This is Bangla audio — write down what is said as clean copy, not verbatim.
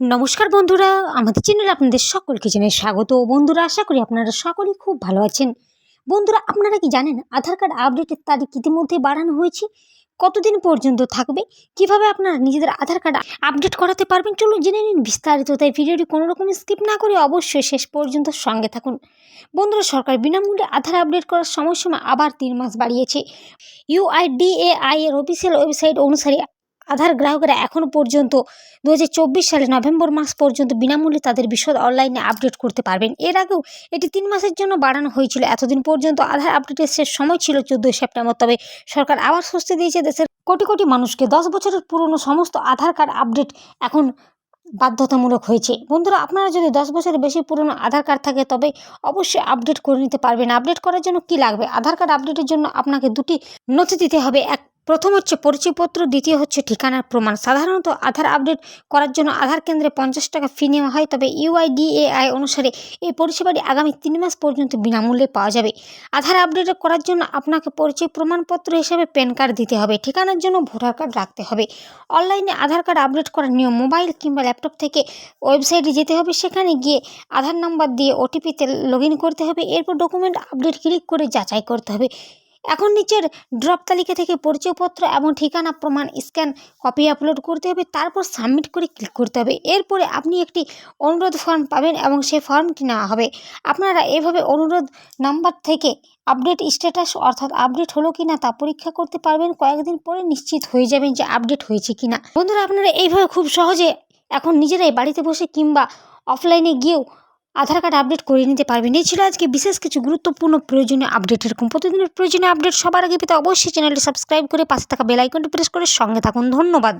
নমস্কার বন্ধুরা, আমাদের চ্যানেলে আপনাদের সকলকে জানাই স্বাগত। বন্ধুরা, আশা করি আপনারা সকলেই খুব ভালো আছেন। বন্ধুরা, আপনারা কি জানেন আধার কার্ড আপডেটের তারিখ ইতিমধ্যে বাড়ানো হয়েছে? কতদিন পর্যন্ত থাকবে? কিভাবে আপনারা নিজেদের আধার কার্ড আপডেট করাতে পারবেন? চলুন জেনে নিন বিস্তারিত। তাই ভিডিওটি কোনো রকম স্কিপ না করে অবশ্যই শেষ পর্যন্ত সঙ্গে থাকুন। বন্ধুরা, সরকার বিনামূল্যে আধার আপডেট করার সময়সীমা আবার 3 মাস বাড়িয়েছে। UIDAI এর অফিসিয়াল ওয়েবসাইট অনুসারে আধার গ্রাহকরা এখনও পর্যন্ত 2024 সালের নভেম্বর মাস পর্যন্ত বিনামূল্যে তাদের বিশদ অনলাইনে আপডেট করতে পারবেন। এর আগেও এটি 3 মাসের জন্য বাড়ানো হয়েছিল। এতদিন পর্যন্ত আধার আপডেটের শেষ সময় ছিল 14 সেপ্টেম্বর। তবে সরকার আবার স্বস্তি দিয়েছে, দেশের কোটি কোটি মানুষকে 10 বছরের পুরনো সমস্ত আধার কার্ড আপডেট এখন বাধ্যতামূলক হয়েছে। বন্ধুরা, আপনারা যদি 10 বছরের বেশি পুরনো আধার কার্ড থাকে তবে অবশ্যই আপডেট করে নিতে পারবেন। আপডেট করার জন্য কি লাগবে? আধার কার্ড আপডেটের জন্য আপনাকে দুটি নথি দিতে হবে। প্রথম হচ্ছে পরিচয়পত্র, দ্বিতীয় হচ্ছে ঠিকানার প্রমাণ। সাধারণত আধার আপডেট করার জন্য আধার কেন্দ্রে 50 টাকা ফি নেওয়া হয়, তবে UIDAI অনুসারে এই পরিষেবাটি আগামী 3 মাস পর্যন্ত বিনামূল্যে পাওয়া যাবে। আধার আপডেট করার জন্য আপনাকে পরিচয় প্রমাণপত্র হিসেবে প্যান কার্ড দিতে হবে। ঠিকানার জন্য ভোটার কার্ড রাখতে হবে। অনলাইনে আধার কার্ড আপডেট করার নিয়ম: মোবাইল কিংবা ল্যাপটপ থেকে ওয়েবসাইটে যেতে হবে, সেখানে গিয়ে আধার নাম্বার দিয়ে ওটিপিতে লগ ইন করতে হবে। এরপর ডকুমেন্ট আপডেট ক্লিক করে যাচাই করতে হবে। এখন নিচের ড্রপ তালিকা থেকে পরিচয়পত্র এবং ঠিকানা প্রমাণ স্ক্যান কপি আপলোড করতে হবে, তারপর সাবমিট করে ক্লিক করতে হবে। এরপরে আপনি একটি অনুরোধ ফর্ম পাবেন এবং সেই ফর্মটি নেওয়া হবে। আপনারা এভাবে অনুরোধ নাম্বার থেকে আপডেট স্ট্যাটাস অর্থাৎ আপডেট হলো কিনা তা পরীক্ষা করতে পারবেন। কয়েকদিন পরে নিশ্চিত হয়ে যাবেন যে আপডেট হয়েছে কিনা। বন্ধুরা, আপনারা এইভাবে খুব সহজে এখন নিজেরাই বাড়িতে বসে কিংবা অফলাইনে গিয়েও আধার কার্ড আপডেট করে নিতে পারবেন। এই ছিল আজকে বিশেষ কিছু গুরুত্বপূর্ণ প্রয়োজনীয় আপডেট। এরকম প্রতিদিনের প্রয়োজনীয় আপডেট সবার আগে পেতে অবশ্যই চ্যানেলটি সাবস্ক্রাইব করে পাশে থাকা বেল আইকনটি প্রেস করে সঙ্গে থাকুন। ধন্যবাদ।